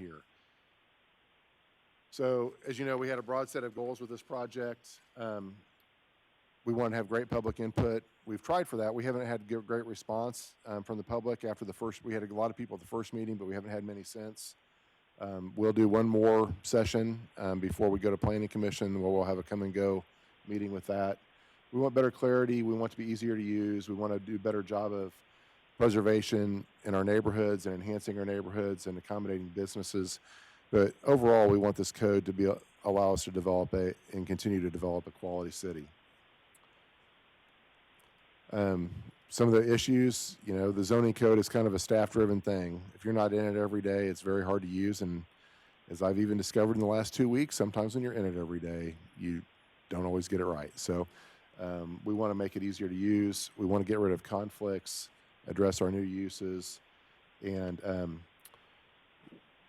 here. So, as you know, we had a broad set of goals with this project. We want to have great public input. We've tried for that. We haven't had great response from the public after the first. We had a lot of people at the first meeting, but we haven't had many since. We'll do one more session before we go to Planning Commission, where we'll have a come and go meeting with that. We want better clarity. We want it to be easier to use. We want to do a better job of preservation in our neighborhoods and enhancing our neighborhoods and accommodating businesses. But overall, we want this code to allow us to develop and continue to develop a quality city. Some of the issues, you know, the zoning code is kind of a staff-driven thing. If you're not in it every day, it's very hard to use. And as I've even discovered in the last 2 weeks, sometimes when you're in it every day, you don't always get it right. So we want to make it easier to use. We want to get rid of conflicts, address our new uses, and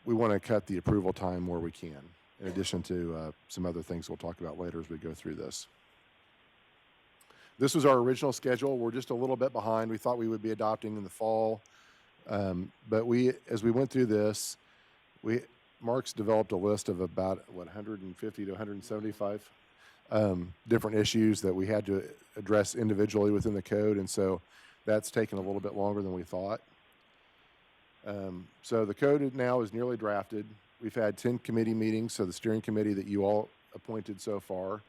we want to cut the approval time where we can, in addition to some other things we'll talk about later as we go through this. This was our original schedule. We're just a little bit behind. We thought we would be adopting in the fall. But as we went through this, Mark's developed a list of about, 150 to 175 different issues that we had to address individually within the code. And so that's taken a little bit longer than we thought. So the code now is nearly drafted. We've had 10 committee meetings, so the steering committee that you all appointed so far.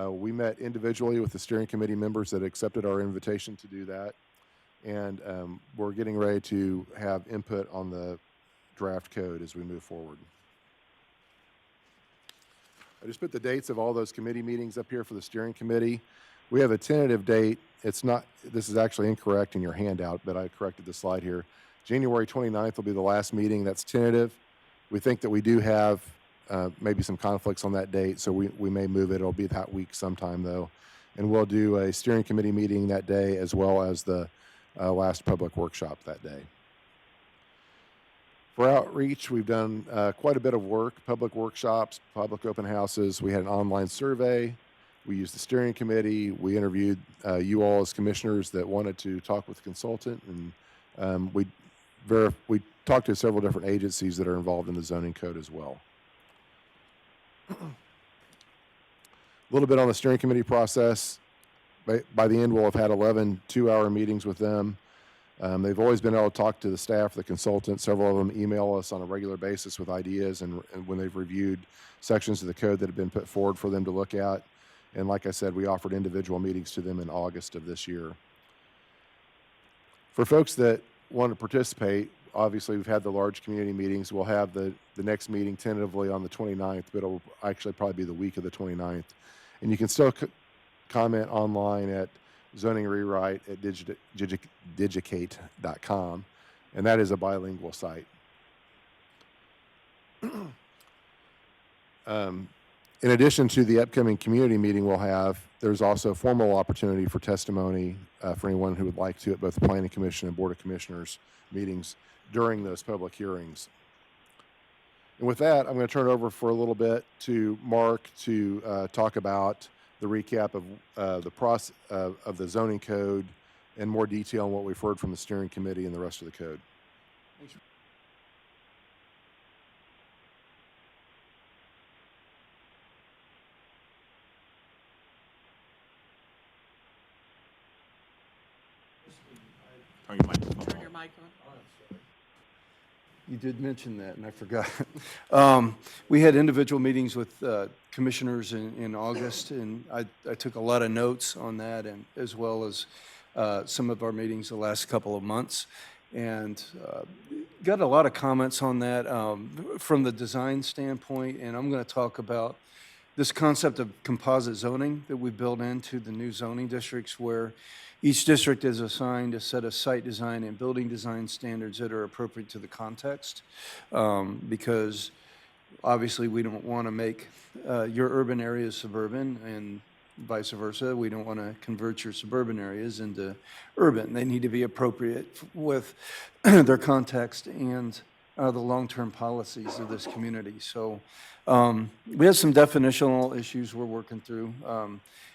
We met individually with the steering committee members that accepted our invitation to do that. And we're getting ready to have input on the draft code as we move forward. I just put the dates of all those committee meetings up here for the steering committee. We have a tentative date. It's not, this is actually incorrect in your handout, but I corrected the slide here. January 29th will be the last meeting. That's tentative. We think that we do have maybe some conflicts on that date, so we may move it. It'll be that week sometime, though. And we'll do a steering committee meeting that day, as well as the last public workshop that day. For outreach, we've done quite a bit of work, public workshops, public open houses. We had an online survey. We used the steering committee. We interviewed you all as commissioners that wanted to talk with a consultant, and we talked to several different agencies that are involved in the zoning code as well. A little bit on the steering committee process. By the end, we'll have had 11 two-hour meetings with them. They've always been able to talk to the staff, the consultant. Several of them email us on a regular basis with ideas and when they've reviewed sections of the code that have been put forward for them to look at. And like I said, we offered individual meetings to them in August of this year. For folks that want to participate, obviously we've had the large community meetings. We'll have the next meeting tentatively on the 29th, but it'll actually probably be the week of the 29th. And you can still comment online at zoning rewrite at digicate.com, and that is a bilingual site. In addition to the upcoming community meeting we'll have, there's also formal opportunity for testimony for anyone who would like to at both the Planning Commission and Board of Commissioners meetings during those public hearings. And with that, I'm going to turn it over for a little bit to Mark to talk about the recap of the process of the zoning code and more detail on what we've heard from the steering committee and the rest of the code. Turn your microphone Turn on. your mic on. You did mention that, and I forgot. We had individual meetings with commissioners in August, and I took a lot of notes on that, and as well as some of our meetings the last couple of months, and got a lot of comments on that from the design standpoint. And I'm going to talk about this concept of composite zoning that we built into the new zoning districts, where each district is assigned a set of site design and building design standards that are appropriate to the context, because obviously we don't want to make your urban areas suburban and vice versa. We don't want to convert your suburban areas into urban. They need to be appropriate with their context and the long-term policies of this community. So we have some definitional issues we're working through.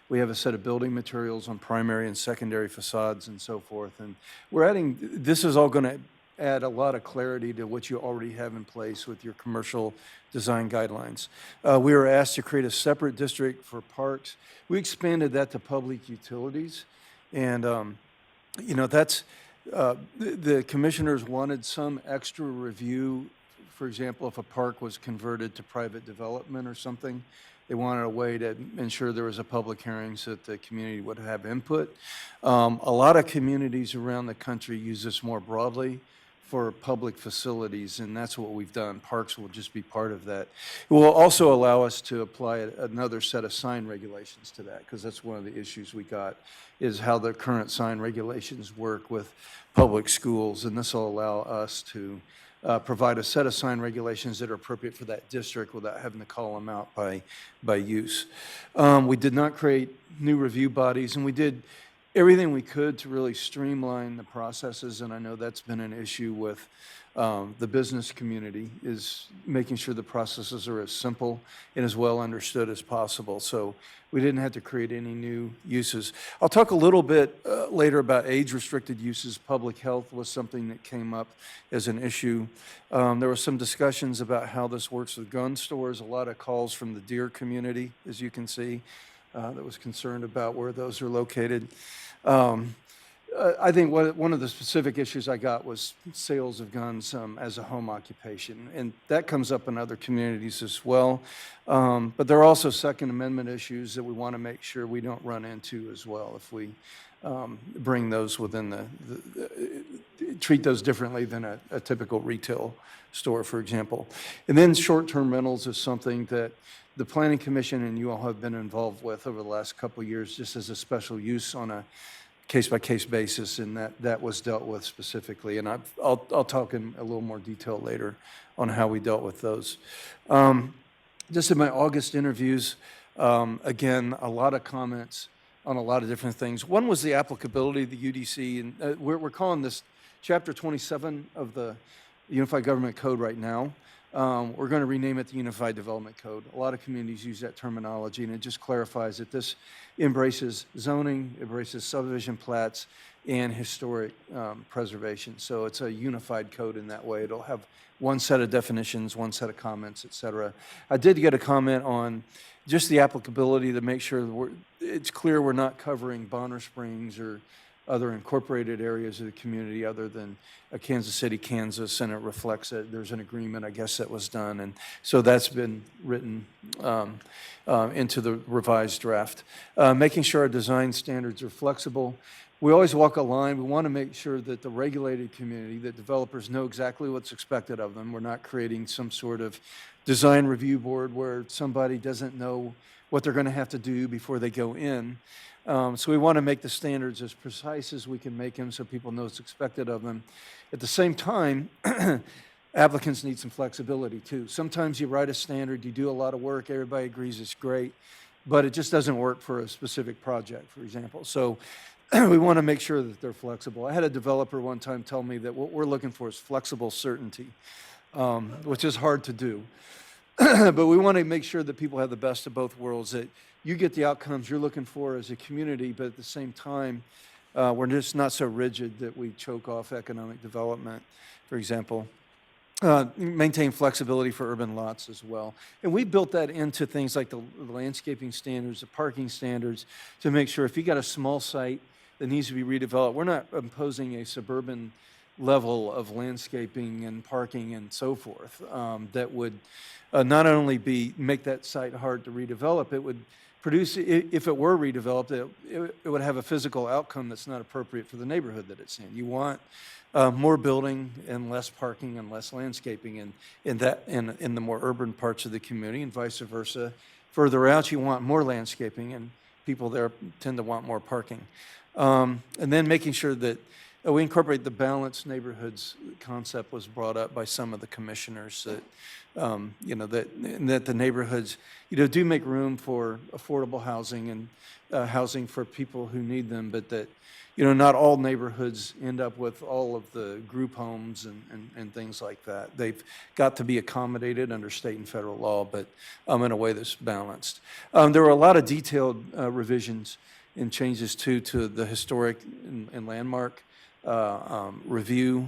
We have a set of building materials on primary and secondary facades and so forth. And we're adding, this is all going to add a lot of clarity to what you already have in place with your commercial design guidelines. We were asked to create a separate district for parks. We expanded that to public utilities. And, that's, the commissioners wanted some extra review. For example, if a park was converted to private development or something, they wanted a way to ensure there was a public hearing so that the community would have input. A lot of communities around the country use this more broadly for public facilities, and that's what we've done. Parks will just be part of that. It will also allow us to apply another set of sign regulations to that, because that's one of the issues we got, is how the current sign regulations work with public schools, and this will allow us to provide a set of sign regulations that are appropriate for that district without having to call them out by use. We did not create new review bodies, and we did everything we could to really streamline the processes, and I know that's been an issue with the business community, is making sure the processes are as simple and as well understood as possible. So we didn't have to create any new uses. I'll talk a little bit later about age-restricted uses. Public health was something that came up as an issue. There were some discussions about how this works with gun stores, a lot of calls from the deer community, as you can see, that was concerned about where those are located. I think one of the specific issues I got was sales of guns as a home occupation, and that comes up in other communities as well. But there are also Second Amendment issues that we want to make sure we don't run into as well if we bring those within treat those differently than a typical retail store, for example. And then short-term rentals is something that the Planning Commission and you all have been involved with over the last couple of years, just as a special use on a case-by-case basis, and that was dealt with specifically. And I'll talk in a little more detail later on how we dealt with those. Just in my August interviews, again, a lot of comments on a lot of different things. One was the applicability of the UDC, and we're calling this Chapter 27 of the Unified Government Code right now. We're going to rename it the Unified Development Code. A lot of communities use that terminology, and it just clarifies that this embraces zoning, embraces subdivision plats, and historic preservation. So it's a unified code in that way. It'll have one set of definitions, one set of comments, et cetera. I did get a comment on just the applicability to make sure it's clear we're not covering Bonner Springs or other incorporated areas of the community other than Kansas City, Kansas, and it reflects that there's an agreement, I guess, that was done. And so that's been written into the revised draft. Making sure our design standards are flexible. We always walk a line. We want to make sure that the regulated community, that developers know exactly what's expected of them. We're not creating some sort of design review board where somebody doesn't know what they're going to have to do before they go in. So we want to make the standards as precise as we can make them so people know what's expected of them. At the same time, applicants need some flexibility too. Sometimes you write a standard, you do a lot of work, everybody agrees it's great, but it just doesn't work for a specific project, for example. So we want to make sure that they're flexible. I had a developer one time tell me that what we're looking for is flexible certainty, which is hard to do. But we want to make sure that people have the best of both worlds, that you get the outcomes you're looking for as a community, but at the same time, we're just not so rigid that we choke off economic development, for example. Maintain flexibility for urban lots as well. And we built that into things like the landscaping standards, the parking standards, to make sure if you got a small site that needs to be redeveloped, we're not imposing a suburban level of landscaping and parking and so forth that would not only make that site hard to redevelop, it would produce, if it were redeveloped, it would have a physical outcome that's not appropriate for the neighborhood that it's in. You want more building and less parking and less landscaping in the more urban parts of the community, and vice versa. Further out, you want more landscaping, and people there tend to want more parking. And then making sure that we incorporate the balanced neighborhoods concept was brought up by some of the commissioners that, that the neighborhoods, do make room for affordable housing and housing for people who need them, but that, not all neighborhoods end up with all of the group homes and things like that. They've got to be accommodated under state and federal law, but in a way that's balanced. There were a lot of detailed revisions and changes to the historic and landmark review,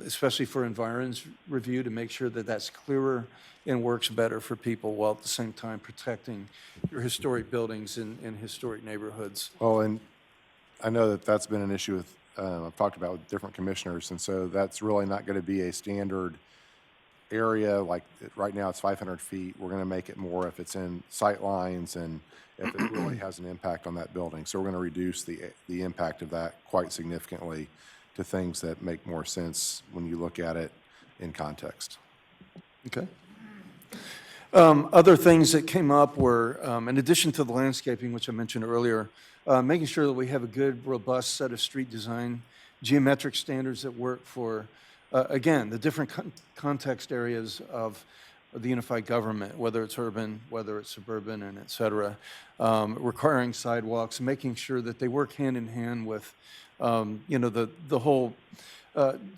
especially for environs review, to make sure that that's clearer and works better for people, while at the same time protecting your historic buildings in historic neighborhoods. Well, and I know that that's been an issue with, I've talked about with different commissioners, and so that's really not going to be a standard area. Like right now, it's 500 feet. We're going to make it more if it's in sight lines and if it really has an impact on that building. So we're going to reduce the impact of that quite significantly to things that make more sense when you look at it in context. Okay. Other things that came up were, in addition to the landscaping, which I mentioned earlier, making sure that we have a good, robust set of street design, geometric standards that work for, again, the different context areas of the unified government, whether it's urban, whether it's suburban, and et cetera. Requiring sidewalks, making sure that they work hand in hand with, the whole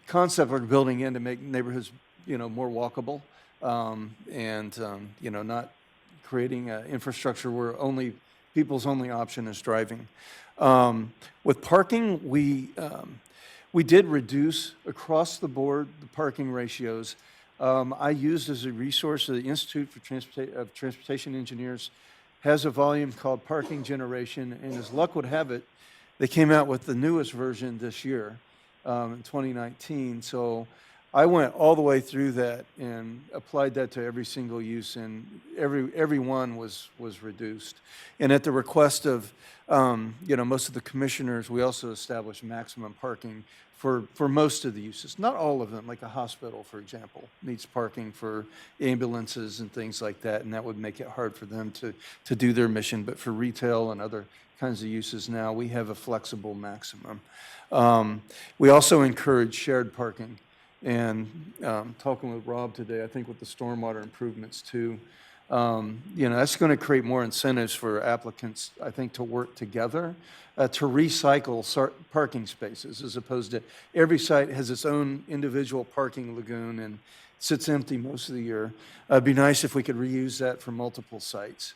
concept we're building in to make neighborhoods, more walkable. Not creating infrastructure where people's only option is driving. With parking, we did reduce across the board the parking ratios. I used as a resource the Institute for Transportation Engineers has a volume called Parking Generation, and as luck would have it, they came out with the newest version this year, in 2019. So I went all the way through that and applied that to every single use, and every one was reduced. And at the request of most of the commissioners, we also established maximum parking for most of the uses. Not all of them, like a hospital, for example, needs parking for ambulances and things like that, and that would make it hard for them to do their mission. But for retail and other kinds of uses now, we have a flexible maximum. We also encourage shared parking. And talking with Rob today, I think with the stormwater improvements too, that's going to create more incentives for applicants, I think, to work together to recycle parking spaces, as opposed to every site has its own individual parking lagoon and sits empty most of the year. It'd be nice if we could reuse that for multiple sites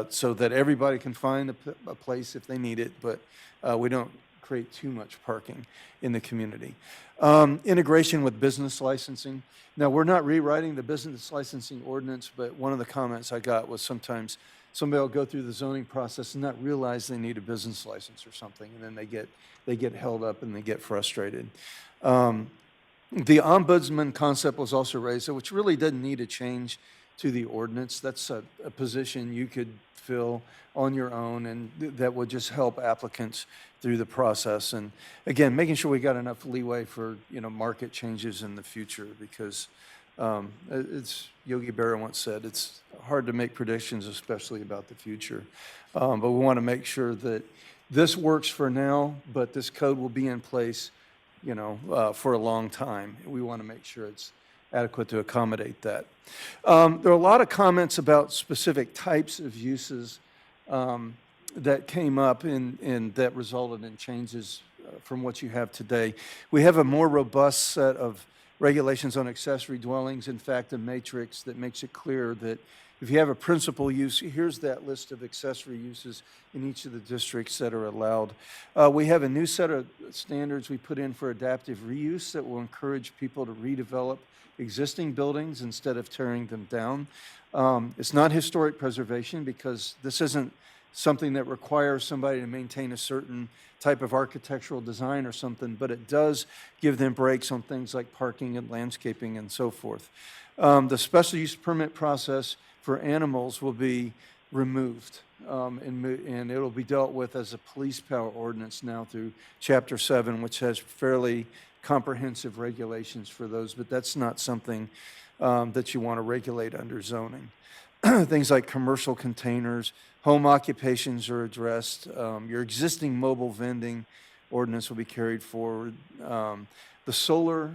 so that everybody can find a place if they need it, but we don't create too much parking in the community. Integration with business licensing. Now, we're not rewriting the business licensing ordinance, but one of the comments I got was sometimes somebody will go through the zoning process and not realize they need a business license or something, and then they get held up and they get frustrated. The ombudsman concept was also raised, which really doesn't need a change to the ordinance. That's a position you could fill on your own, and that would just help applicants through the process. And again, making sure we got enough leeway for market changes in the future, because it's Yogi Berra once said, it's hard to make predictions, especially about the future. But we want to make sure that this works for now, but this code will be in place, for a long time. We want to make sure it's adequate to accommodate that. There are a lot of comments about specific types of uses that came up and that resulted in changes from what you have today. We have a more robust set of regulations on accessory dwellings. In fact, a matrix that makes it clear that if you have a principal use, here's that list of accessory uses in each of the districts that are allowed. We have a new set of standards we put in for adaptive reuse that will encourage people to redevelop existing buildings instead of tearing them down. It's not historic preservation, because this isn't something that requires somebody to maintain a certain type of architectural design or something, but it does give them breaks on things like parking and landscaping and so forth. The special use permit process for animals will be removed, and it'll be dealt with as a police power ordinance now through Chapter 7, which has fairly comprehensive regulations for those, but that's not something that you want to regulate under zoning. Things like commercial containers, home occupations are addressed. Your existing mobile vending ordinance will be carried forward. The solar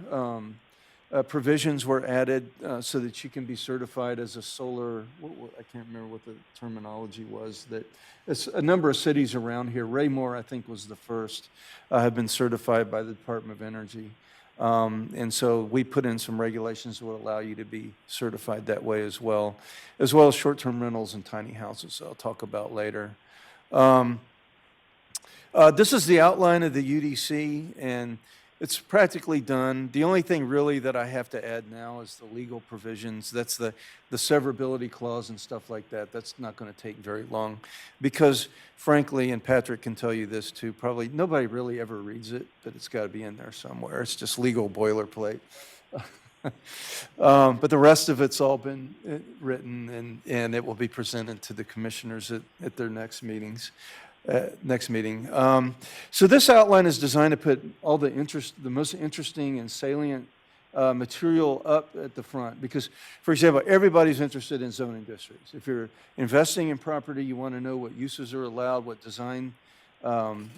provisions were added so that you can be certified as a solar, I can't remember what the terminology was, that it's a number of cities around here. Raymore, I think, was the first, have been certified by the Department of Energy. And so we put in some regulations that would allow you to be certified that way as well as short-term rentals and tiny houses, I'll talk about later. This is the outline of the UDC, and it's practically done. The only thing really that I have to add now is the legal provisions. That's the severability clause and stuff like that. That's not going to take very long because, frankly, and Patrick can tell you this too, probably nobody really ever reads it, but it's got to be in there somewhere. It's just legal boilerplate. But the rest of it's all been written, and it will be presented to the commissioners at their next meetings. Next meeting. So this outline is designed to put all the most interesting and salient material up at the front because, for example, everybody's interested in zoning districts. If you're investing in property, you want to know what uses are allowed, what design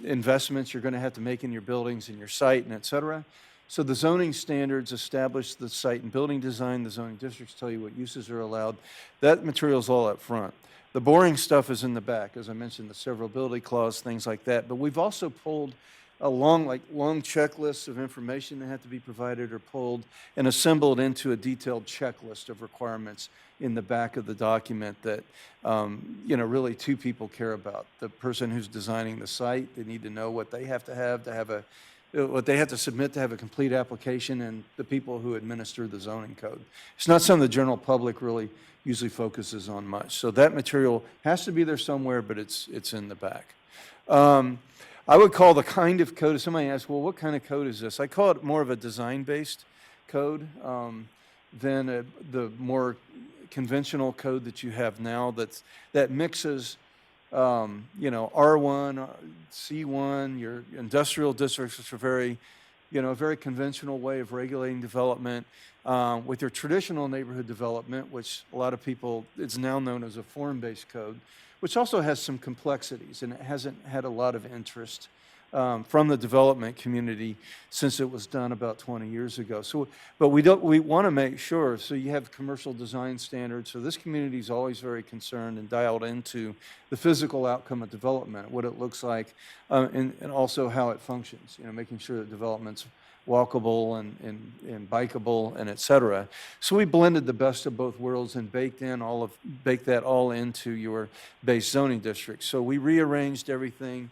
investments you're going to have to make in your buildings and your site, and et cetera. So the zoning standards establish the site and building design. The zoning districts tell you what uses are allowed. That material's all up front. The boring stuff is in the back, as I mentioned, the severability clause, things like that. But we've also pulled a long checklists of information that have to be provided or pulled and assembled into a detailed checklist of requirements in the back of the document that, really two people care about. The person who's designing the site, they need to know what they have to what they have to submit to have a complete application, and the people who administer the zoning code. It's not something the general public really usually focuses on much. So that material has to be there somewhere, but it's in the back. I would call the kind of code, if somebody asks, well, what kind of code is this? I call it more of a design-based code than the more conventional code that you have now that mixes R1, C1, your industrial districts, which are very conventional way of regulating development, with your traditional neighborhood development, which a lot of people, it's now known as a form-based code, which also has some complexities, and it hasn't had a lot of interest from the development community since it was done about 20 years ago. So, but we want to make sure, so you have commercial design standards, so this community is always very concerned and dialed into the physical outcome of development, what it looks like, and also how it functions, making sure that development's walkable and bikeable and et cetera. So we blended the best of both worlds and baked that all into your base zoning district. So we rearranged everything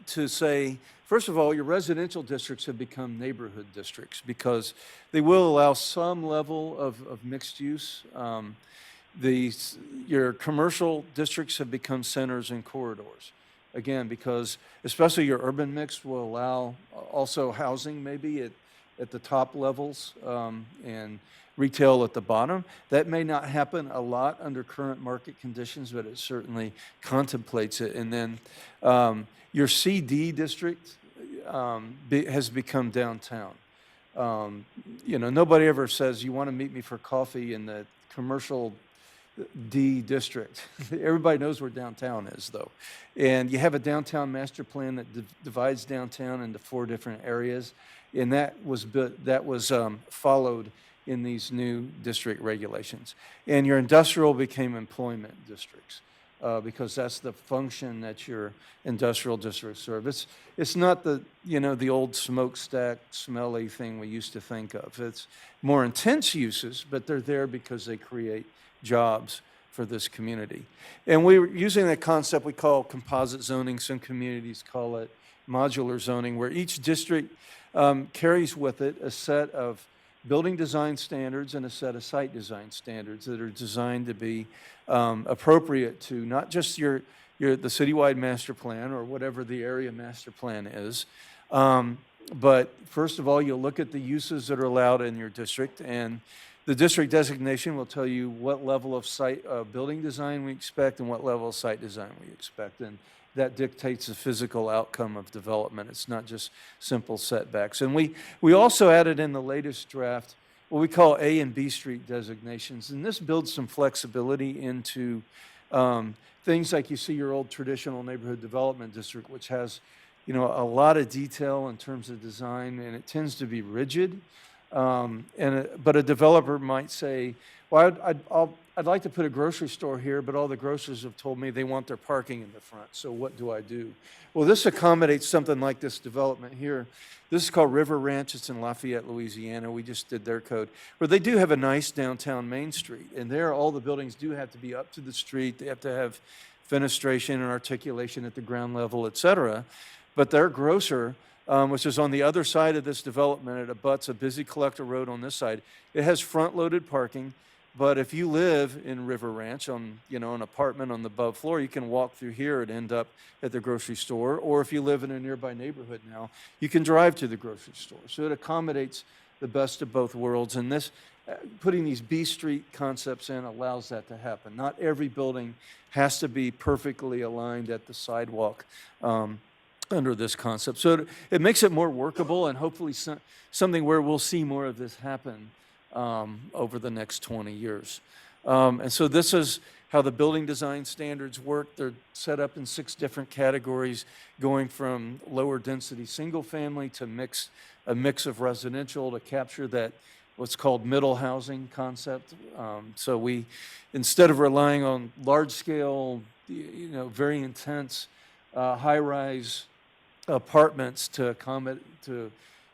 to say, first of all, your residential districts have become neighborhood districts because they will allow some level of mixed use. Your commercial districts have become centers and corridors. Again, because especially your urban mix will allow also housing maybe at the top levels and retail at the bottom. That may not happen a lot under current market conditions, but it certainly contemplates it. And then your CD district has become downtown. Nobody ever says, you want to meet me for coffee in the commercial D district. Everybody knows where downtown is, though. And you have a downtown master plan that divides downtown into 4 different areas, and that was followed in these new district regulations. And your industrial became employment districts because that's the function that your industrial districts serve. It's not the old smokestack, smelly thing we used to think of. It's more intense uses, but they're there because they create jobs for this community. And we're using that concept we call composite zoning. Some communities call it modular zoning, where each district carries with it a set of building design standards and a set of site design standards that are designed to be appropriate to not just the citywide master plan or whatever the area master plan is, but first of all, you'll look at the uses that are allowed in your district, and the district designation will tell you what level of site building design we expect and what level of site design we expect. And that dictates the physical outcome of development. It's not just simple setbacks. And we also added in the latest draft what we call A and B street designations. And this builds some flexibility into things like you see your old traditional neighborhood development district, which has a lot of detail in terms of design, and it tends to be rigid. But a developer might say, well, I'd like to put a grocery store here, but all the grocers have told me they want their parking in the front, so what do I do? Well, this accommodates something like this development here. This is called River Ranch. It's in Lafayette, Louisiana. We just did their code, where they do have a nice downtown Main Street, and there all the buildings do have to be up to the street. They have to have fenestration and articulation at the ground level, et cetera. But their grocer, which is on the other side of this development, it abuts a busy collector road on this side. It has front-loaded parking, but if you live in River Ranch on, an apartment on the above floor, you can walk through here and end up at the grocery store. Or if you live in a nearby neighborhood now, you can drive to the grocery store. So it accommodates the best of both worlds. And this, putting these B Street concepts in allows that to happen. Not every building has to be perfectly aligned at the sidewalk under this concept. So it makes it more workable and hopefully something where we'll see more of this happen over the next 20 years. And so this is how the building design standards work. They're set up in 6 different categories, going from lower density single family to a mix of residential to capture that what's called middle housing concept. So we, instead of relying on large scale, very intense high-rise apartments to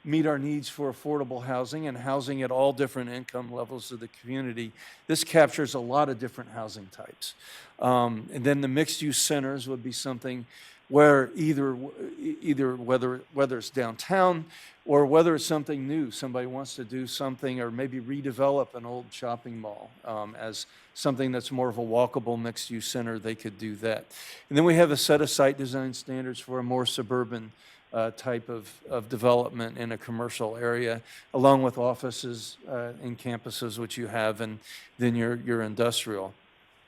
meet our needs for affordable housing and housing at all different income levels of the community. This captures a lot of different housing types. And then the mixed-use centers would be something where either whether it's downtown or whether it's something new, somebody wants to do something or maybe redevelop an old shopping mall as something that's more of a walkable mixed-use center, they could do that. And then we have a set of site design standards for a more suburban type of development in a commercial area, along with offices and campuses, which you have, and then your industrial.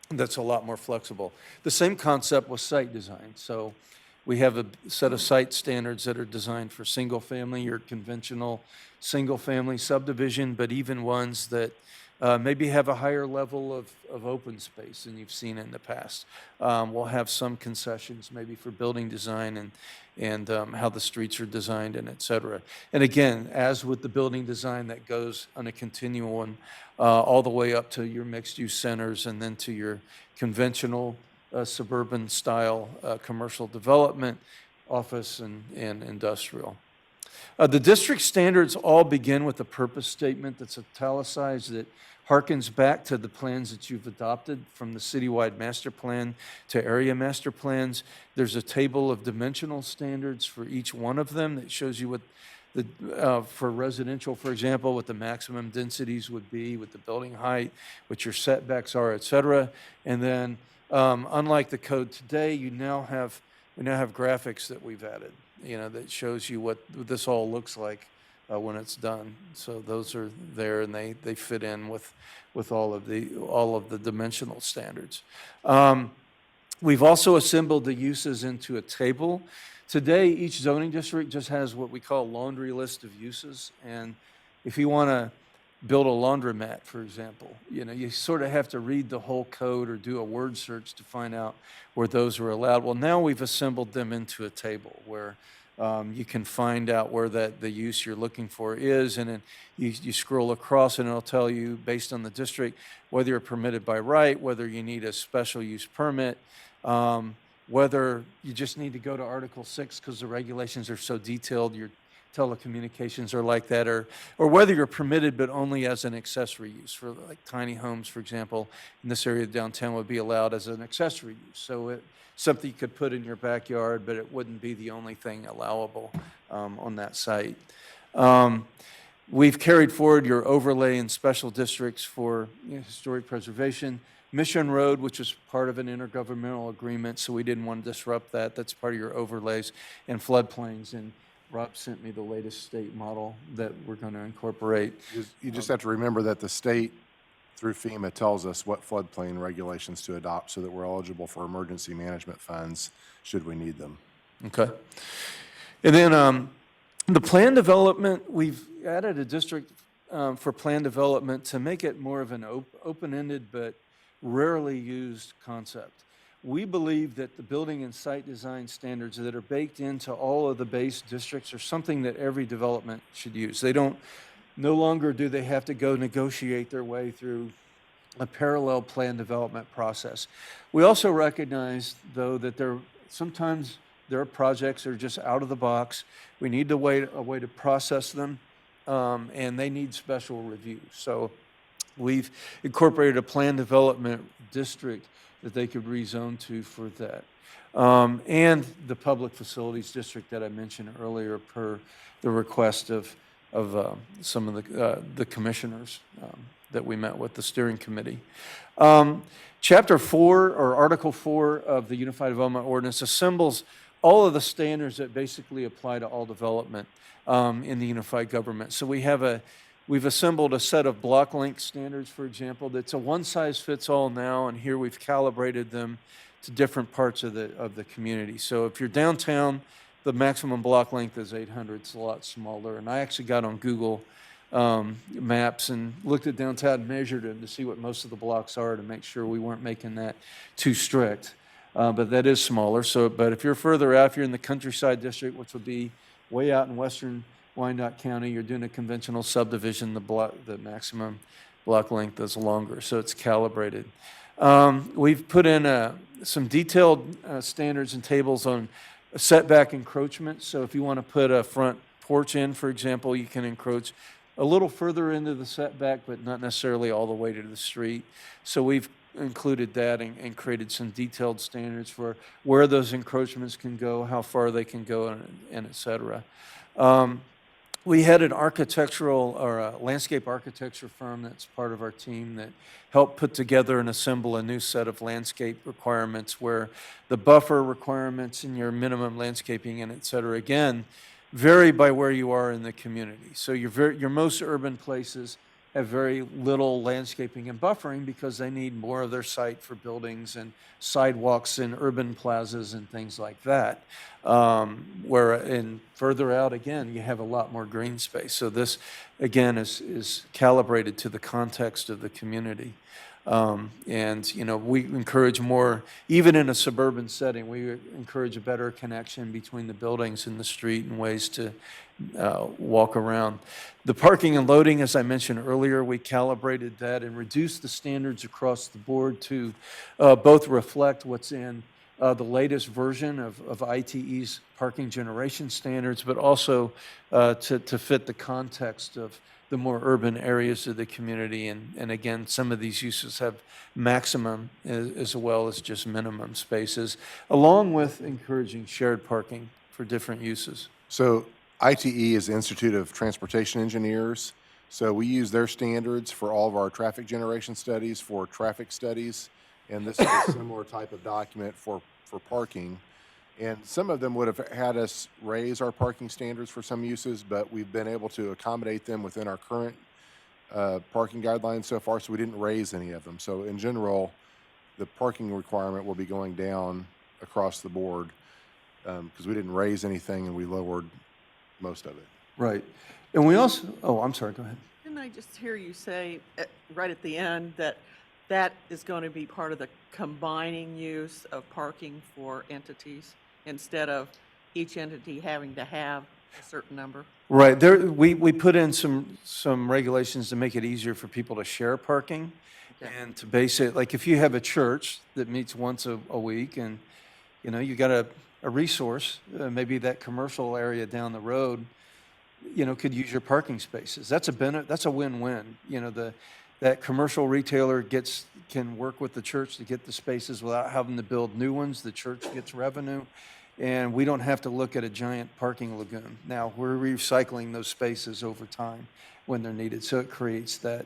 That's a lot more flexible. The same concept with site design. So we have a set of site standards that are designed for single family, your conventional single family subdivision, but even ones that maybe have a higher level of open space than you've seen in the past. We'll have some concessions maybe for building design and how the streets are designed and et cetera. And again, as with the building design that goes on a continuum all the way up to your mixed-use centers and then to your conventional suburban style commercial development, office and industrial. The district standards all begin with a purpose statement that's italicized that harkens back to the plans that you've adopted from the citywide master plan to area master plans. There's a table of dimensional standards for each one of them that shows you what for residential, for example, what the maximum densities would be, with the building height, what your setbacks are, et cetera. And then unlike the code today, we now have graphics that we've added, that shows you what this all looks like when it's done. So those are there, and they fit in with all of the dimensional standards. We've also assembled the uses into a table. Today, each zoning district just has what we call a laundry list of uses, and if you want to build a laundromat, for example, you sort of have to read the whole code or do a word search to find out where those are allowed. Well, now we've assembled them into a table where you can find out where the use you're looking for is, and then you scroll across and it'll tell you, based on the district, whether you're permitted by right, whether you need a special use permit, whether you just need to go to Article 6 because the regulations are so detailed, your telecommunications are like that, or whether you're permitted but only as an accessory use. For like tiny homes, for example, in this area of downtown would be allowed as an accessory use. So it's something you could put in your backyard, but it wouldn't be the only thing allowable on that site. We've carried forward your overlay and special districts for historic preservation. Mission Road, which is part of an intergovernmental agreement, so we didn't want to disrupt that. That's part of your overlays, and floodplains. And Rob sent me the latest state model that we're going to incorporate. You just have to remember that the state, through FEMA, tells us what floodplain regulations to adopt so that we're eligible for emergency management funds should we need them. Okay. And then the plan development, we've added a district for plan development to make it more of an open-ended but rarely used concept. We believe that the building and site design standards that are baked into all of the base districts are something that every development should use. No longer do they have to go negotiate their way through a parallel plan development process. We also recognize, though, that sometimes there are projects that are just out of the box. We need a way to process them, and they need special review. So We've incorporated a planned development district that they could rezone to for that. And the public facilities district that I mentioned earlier per the request of some of the commissioners that we met with, the steering committee. Chapter 4 or Article 4 of the Unified Development Ordinance assembles all of the standards that basically apply to all development in the unified government. So we've assembled a set of block length standards, for example, that's a one-size-fits-all now, and here we've calibrated them to different parts of the community. So if you're downtown, the maximum block length is 800. It's a lot smaller. And I actually got on Google Maps and looked at downtown and measured them to see what most of the blocks are to make sure we weren't making that too strict. But that is smaller. But if you're further out, if you're in the countryside district, which would be way out in western Wyandotte County, you're doing a conventional subdivision, the maximum block length is longer, so it's calibrated. We've put in some detailed standards and tables on setback encroachment. So if you want to put a front porch in, for example, you can encroach a little further into the setback, but not necessarily all the way to the street. So we've included that and created some detailed standards for where those encroachments can go, how far they can go, and et cetera. We had an architectural or a landscape architecture firm that's part of our team that helped put together and assemble a new set of landscape requirements where the buffer requirements and your minimum landscaping and et cetera, again, vary by where you are in the community. So your most urban places have very little landscaping and buffering because they need more of their site for buildings and sidewalks and urban plazas and things like that. Where in further out, again, you have a lot more green space. So this, again, is calibrated to the context of the community. And, you know, we encourage more, even in a suburban setting, we encourage a better connection between the buildings and the street and ways to walk around. The parking and loading, as I mentioned earlier, we calibrated that and reduced the standards across the board to both reflect what's in the latest version of ITE's parking generation standards, but also to fit the context of the more urban areas of the community. And again, some of these uses have maximum as well as just minimum spaces, along with encouraging shared parking for different uses. So ITE is the Institute of Transportation Engineers. So we use their standards for all of our traffic generation studies, for traffic studies, and this is a similar type of document for parking. And some of them would have had us raise our parking standards for some uses, but we've been able to accommodate them within our current parking guidelines so far, so we didn't raise any of them. So in general, the parking requirement will be going down across the board because we didn't raise anything and we lowered most of it. Right. And we also, oh, I'm sorry, go ahead. Didn't I just hear you say right at the end that that is going to be part of the combining use of parking for entities instead of each entity having to have a certain number? Right. We put in some regulations to make it easier for people to share parking and to base it, like if you have a church that meets once a week and, you know, you got a resource, maybe that commercial area down the road, you know, could use your parking spaces. That's a win-win. You know, that commercial retailer can work with the church to get the spaces without having to build new ones. The church gets revenue, and we don't have to look at a giant parking lagoon. Now, we're recycling those spaces over time when they're needed, so it creates that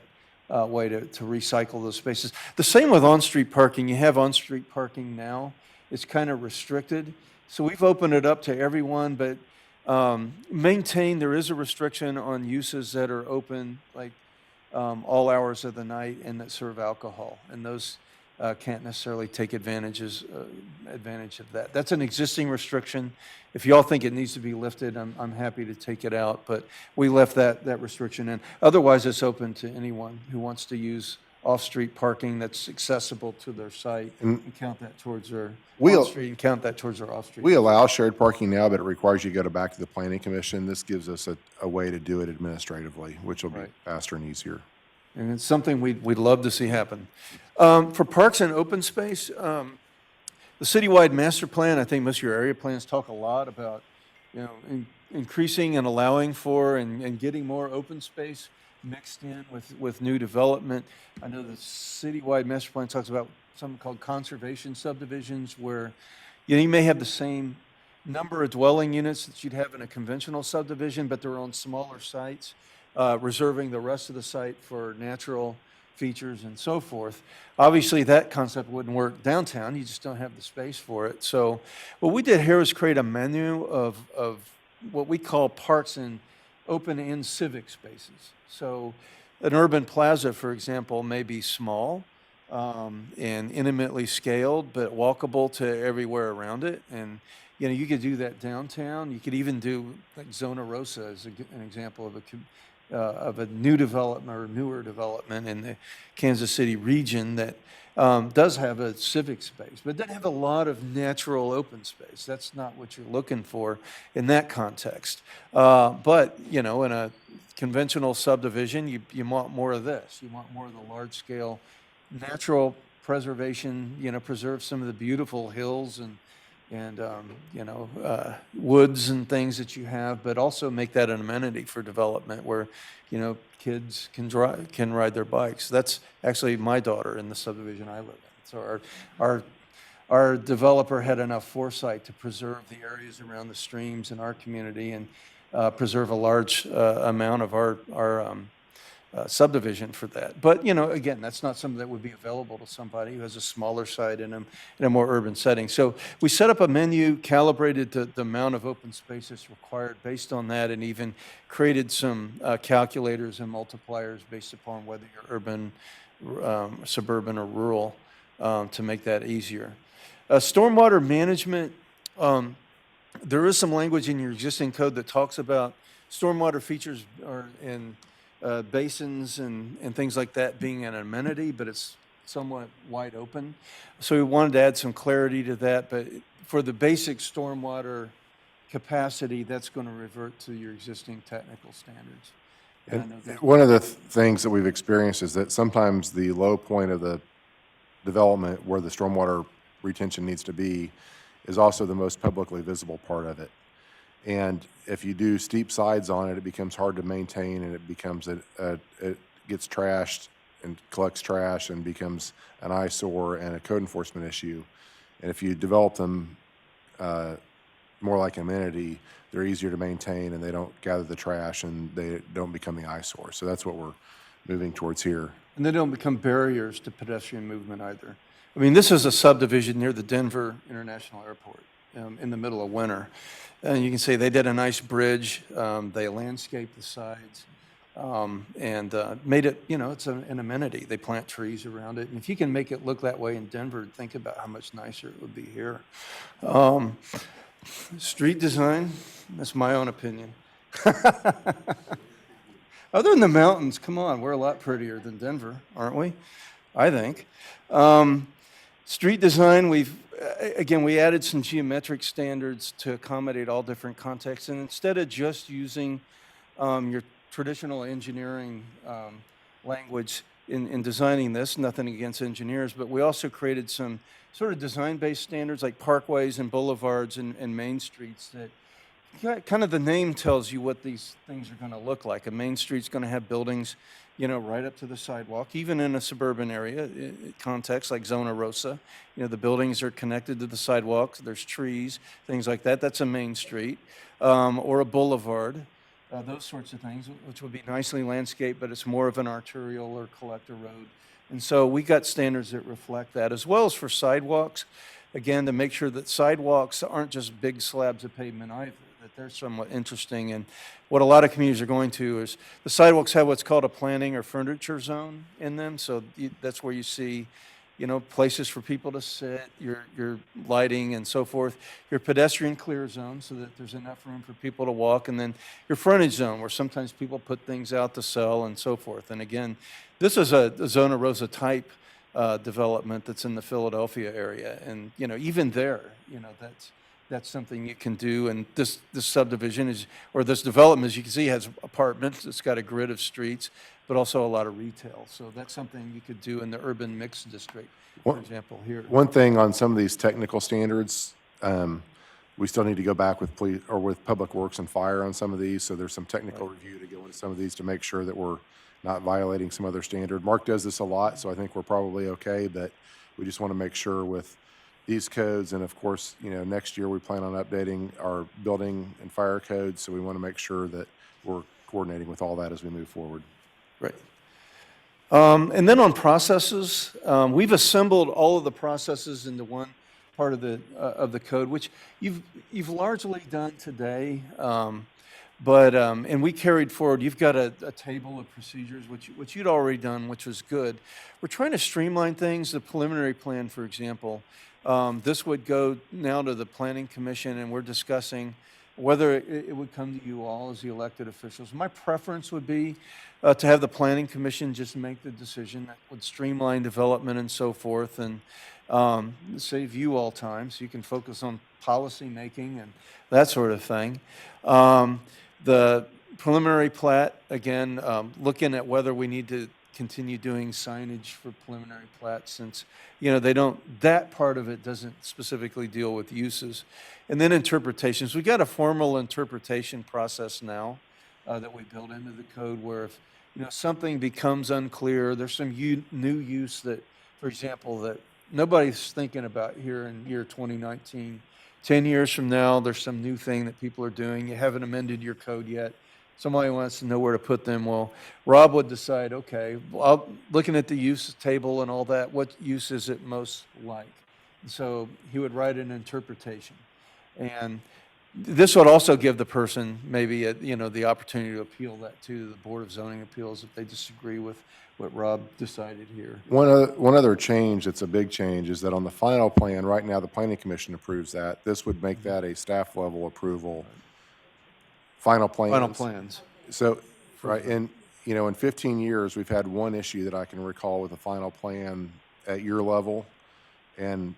way to recycle those spaces. The same with on-street parking. You have on-street parking now. It's kind of restricted, so we've opened it up to everyone, but there is a restriction on uses that are open, like all hours of the night and that serve alcohol, and those can't necessarily take advantage of that. That's an existing restriction. If y'all think it needs to be lifted, I'm happy to take it out, but we left that restriction in. Otherwise, it's open to anyone who wants to use off-street parking that's accessible to their site and count that towards their on-street and count that towards their off-street. We allow shared parking now, but it requires you to go back to the planning commission. This gives us a way to do it administratively, which will be faster and easier. And it's something we'd love to see happen. For parks and open space, the citywide master plan, I think most of your area plans talk a lot about, you know, increasing and allowing for and getting more open space mixed in with new development. I know the citywide master plan talks about something called conservation subdivisions where, you may have the same number of dwelling units that you'd have in a conventional subdivision, but they're on smaller sites, reserving the rest of the site for natural features and so forth. Obviously, that concept wouldn't work downtown. You just don't have the space for it. So what we did here was create a menu of what we call parks and open-end civic spaces. So an urban plaza, for example, may be small and intimately scaled, but walkable to everywhere around it. And you could do that downtown. You could even do like Zona Rosa as an example of a new development or newer development in the Kansas City region that does have a civic space, but doesn't have a lot of natural open space. That's not what you're looking for in that context. But, in a conventional subdivision, you want more of this. You want more of the large-scale natural preservation, preserve some of the beautiful hills and woods and things that you have, but also make that an amenity for development where, kids can ride their bikes. That's actually my daughter in the subdivision I live in. So our developer had enough foresight to preserve the areas around the streams in our community and preserve a large amount of our subdivision for that. But, again, that's not something that would be available to somebody who has a smaller site in a more urban setting. So we set up a menu, calibrated the amount of open space that's required based on that, and even created some calculators and multipliers based upon whether you're urban, suburban, or rural to make that easier. Stormwater management, there is some language in your existing code that talks about stormwater features in basins and things like that being an amenity, but it's somewhat wide open. So we wanted to add some clarity to that, but for the basic stormwater capacity, that's going to revert to your existing technical standards. And I know that- One of the things that we've experienced is that sometimes the low point of the development where the stormwater retention needs to be is also the most publicly visible part of it. And if you do steep sides on it, it becomes hard to maintain, and it becomes it gets trashed and collects trash and becomes an eyesore and a code enforcement issue. And if you develop them more like amenity, they're easier to maintain, and they don't gather the trash, and they don't become the eyesore. So that's what we're moving towards here. And they don't become barriers to pedestrian movement either. I mean, this is a subdivision near the Denver International Airport in the middle of winter. And you can see they did a nice bridge. They landscaped the sides and made it, it's an amenity. They plant trees around it. And if you can make it look that way in Denver, think about how much nicer it would be here. Street design, that's my own opinion. Other than the mountains, come on, we're a lot prettier than Denver, aren't we? I think. Street design, we added some geometric standards to accommodate all different contexts. And instead of just using your traditional engineering language in designing this, nothing against engineers, but we also created some sort of design-based standards like parkways and boulevards and main streets that kind of the name tells you what these things are going to look like. A main street's going to have buildings, right up to the sidewalk, even in a suburban area context like Zona Rosa. The buildings are connected to the sidewalks. There's trees, things like that. That's a main street or a boulevard, those sorts of things, which would be nicely landscaped, but it's more of an arterial or collector road. And so we got standards that reflect that, as well as for sidewalks, again, to make sure that sidewalks aren't just big slabs of pavement either, that they're somewhat interesting. And what a lot of communities are going to is the sidewalks have what's called a planting or furniture zone in them. So that's where you see, places for people to sit, your lighting and so forth, your pedestrian clear zone so that there's enough room for people to walk, and then your frontage zone where sometimes people put things out to sell and so forth. And again, this is a Zona Rosa type development that's in the Philadelphia area. And, even there, that's something you can do. And this subdivision this development, as you can see, has apartments. It's got a grid of streets, but also a lot of retail. So that's something you could do in the urban mixed district, for example, here. One thing on some of these technical standards, we still need to go back with Public Works and Fire on some of these. So there's some technical review to go into some of these to make sure that we're not violating some other standard. Mark does this a lot, so I think we're probably okay, but we just want to make sure with these codes, and of course, next year we plan on updating our building and fire codes, so we want to make sure that we're coordinating with all that as we move forward. Right. And then on processes, we've assembled all of the processes into one part of the code, which you've largely done today. And we carried forward, you've got a table of procedures, which you'd already done, which was good. We're trying to streamline things. The preliminary plan, for example, this would go now to the Planning Commission, and we're discussing whether it would come to you all as the elected officials. My preference would be to have the Planning Commission just make the decision. That would streamline development and so forth, and save you all time, so you can focus on policy making and that sort of thing. The preliminary plat, again, looking at whether we need to continue doing signage for preliminary plats, since, that part of it doesn't specifically deal with uses. And then interpretations. We've got a formal interpretation process now that we build into the code where if, something becomes unclear, there's some new use that, for example, that nobody's thinking about here in year 2019. 10 years from now, there's some new thing that people are doing. You haven't amended your code yet. Somebody wants to know where to put them. Well, Rob would decide, okay, well, looking at the use table and all that, what use is it most like? And so he would write an interpretation. And this would also give the person maybe, the opportunity to appeal that to the Board of Zoning Appeals if they disagree with what Rob decided here. One other change that's a big change is that on the final plan, right now, the Planning Commission approves that. This would make that a staff level approval. Final plans. Final plans. So, right, and, in 15 years, we've had one issue that I can recall with a final plan at your level. And,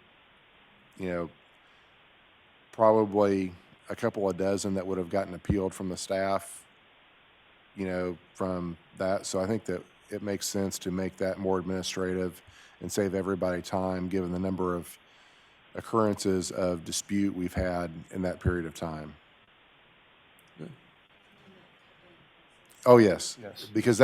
probably a couple of dozen that would have gotten appealed from the staff, from that. So I think that it makes sense to make that more administrative and save everybody time, given the number of occurrences of dispute we've had in that period of time. Oh, yes. Yes. Because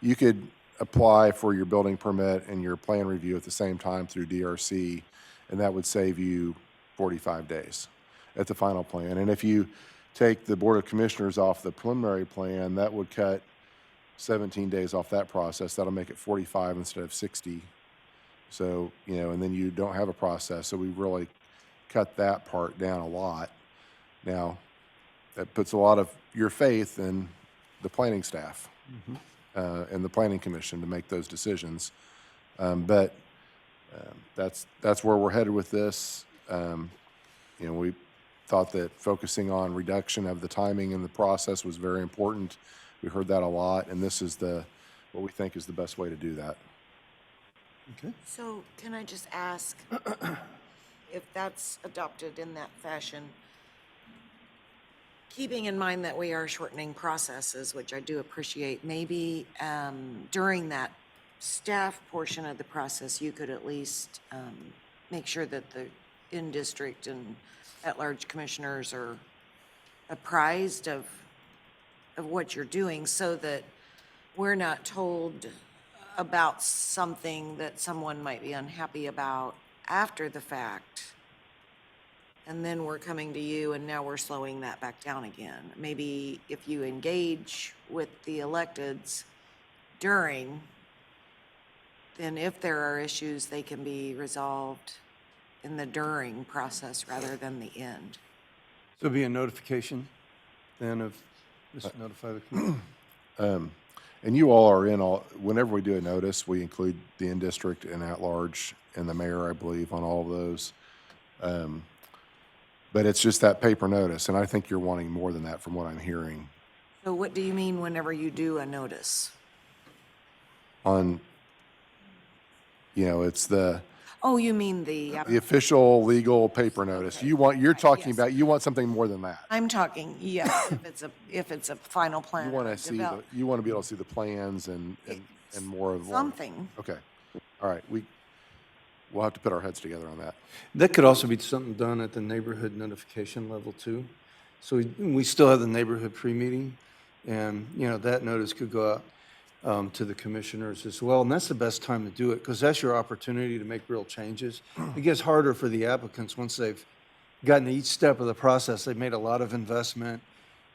you could apply for your building permit and your plan review at the same time through DRC, and that would save you 45 days at the final plan. And if you take the Board of Commissioners off the preliminary plan, that would cut 17 days off that process. That'll make it 45 instead of 60. So, and then you don't have a process. So we really cut that part down a lot. Now, that puts a lot of your faith in the planning staff and the Planning Commission to make those decisions. But that's where we're headed with this. We thought that focusing on reduction of the timing in the process was very important. We heard that a lot, and this is what we think is the best way to do that. Okay. So can I just ask, if that's adopted in that fashion, keeping in mind that we are shortening processes, which I do appreciate, maybe during that staff portion of the process, you could at least make sure that the in-district and at-large commissioners are apprised of what you're doing, so that we're not told about something that someone might be unhappy about after the fact, and then we're coming to you and now we're slowing that back down again. Maybe if you engage with the electeds during, then if there are issues, they can be resolved in the during process rather than the end. So it'd be a notification then of, just notify the community. And you all are whenever we do a notice, we include the in-district and at-large and the mayor, I believe, on all of those. But it's just that paper notice, and I think you're wanting more than that from what I'm hearing. So what do you mean whenever you do a notice? It's the Oh, you mean the official legal paper notice. You're talking about, you want something more than that. I'm talking, yes, if it's a final plan. You want to see develop- you want to be able to see the plans and more of Something. Okay. All right. We'll have to put our heads together on that. That could also be something done at the neighborhood notification level too. So we still have the neighborhood pre-meeting, and, that notice could go out. to the commissioners as well. And that's the best time to do it because that's your opportunity to make real changes. It gets harder for the applicants once they've gotten to each step of the process. They've made a lot of investment.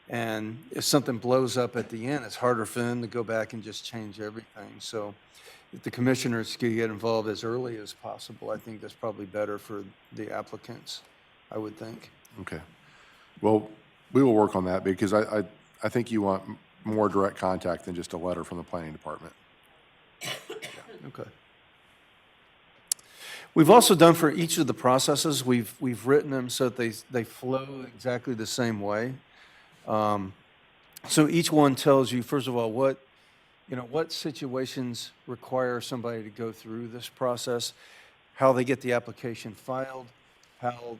And if something blows up at the end, it's harder for them to go back and just change everything. So if the commissioners can get involved as early as possible, I think that's probably better for the applicants, I would think. Okay. Well, we will work on that because I think you want more direct contact than just a letter from the planning department. Okay. We've also done for each of the processes, we've written them so that they flow exactly the same way. So each one tells you, first of all, what situations require somebody to go through this process, how they get the application filed, how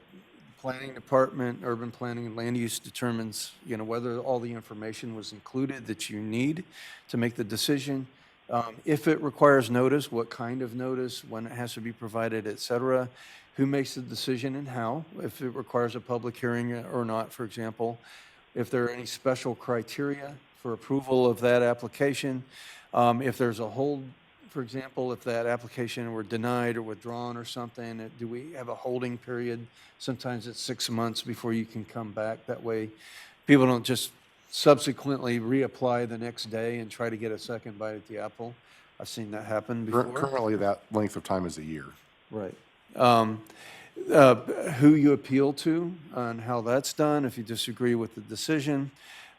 planning department, urban planning and land use determines, whether all the information was included that you need to make the decision. If it requires notice, what kind of notice, when it has to be provided, et cetera, who makes the decision and how, if it requires a public hearing or not, for example, if there are any special criteria for approval of that application, if there's a hold, for example, if that application were denied or withdrawn or something, do we have a holding period? Sometimes it's 6 months before you can come back. That way, people don't just subsequently reapply the next day and try to get a second bite at the apple. I've seen that happen before. Currently, that length of time is a year. Right. Who you appeal to and how that's done, if you disagree with the decision,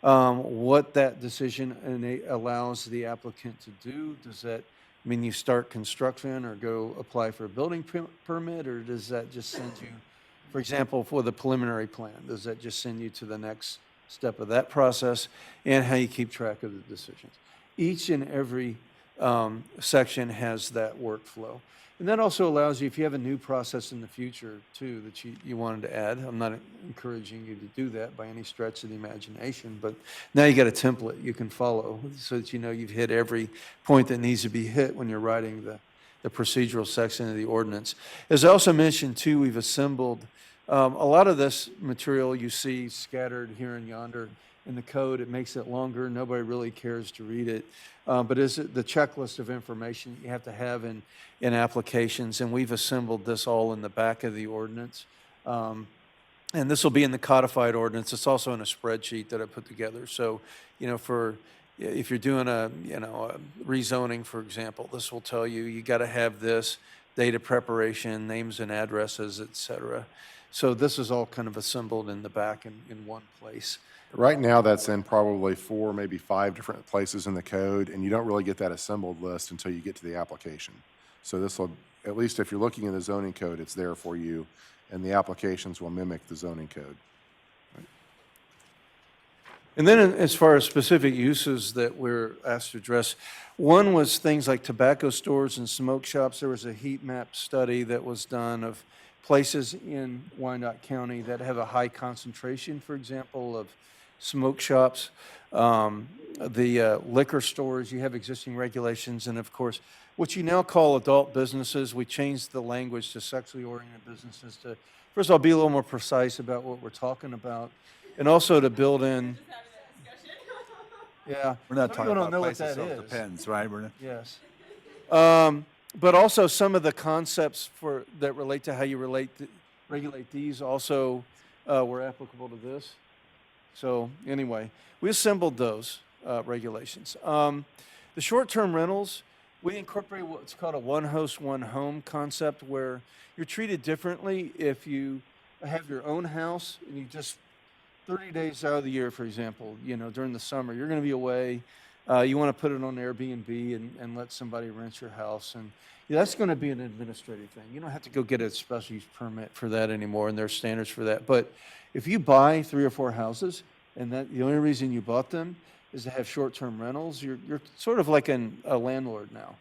what that decision allows the applicant to do. Does that mean you start construction or go apply for a building permit, or does that just send you, for example, for the preliminary plan, does that just send you to the next step of that process, and how you keep track of the decisions? Each and every section has that workflow. And that also allows you, if you have a new process in the future, too, that you wanted to add, I'm not encouraging you to do that by any stretch of the imagination, but now you got a template you can follow so that you know you've hit every point that needs to be hit when you're writing the procedural section of the ordinance. As I also mentioned, too, we've assembled a lot of this material you see scattered here and yonder in the code. It makes it longer. Nobody really cares to read it. But is it the checklist of information you have to have in applications, and we've assembled this all in the back of the ordinance. And this will be in the codified ordinance. It's also in a spreadsheet that I put together. So, if you're doing a rezoning, for example, this will tell you, you got to have this, date of preparation, names and addresses, et cetera. So this is all kind of assembled in the back in one place. Right now, that's in probably 4, maybe 5 different places in the code, and you don't really get that assembled list until you get to the application. So this will, at least if you're looking in the zoning code, it's there for you, and the applications will mimic the zoning code. And then as far as specific uses that we're asked to address, one was things like tobacco stores and smoke shops. There was a heat map study that was done of places in Wyandotte County that have a high concentration, for example, of smoke shops. The liquor stores, you have existing regulations, and of course, what you now call adult businesses, we changed the language to sexually oriented businesses to, first of all, be a little more precise about what we're talking about, and also to build in. Yeah. We're not Some talking people don't about know what places, that so it is. depends, right? We're not, Yes. But also some of the concepts that relate to how you regulate these also were applicable to this. So anyway, we assembled those regulations. The short-term rentals, we incorporate what's called a one host, one home concept, where you're treated differently if you have your own house and you just 30 days out of the year, for example, during the summer, you're going to be away. You want to put it on Airbnb and let somebody rent your house. And that's going to be an administrative thing. You don't have to go get a special use permit for that anymore, and there's standards for that. But if you buy 3 or 4 houses, and that the only reason you bought them is to have short-term rentals, you're sort of like a landlord now.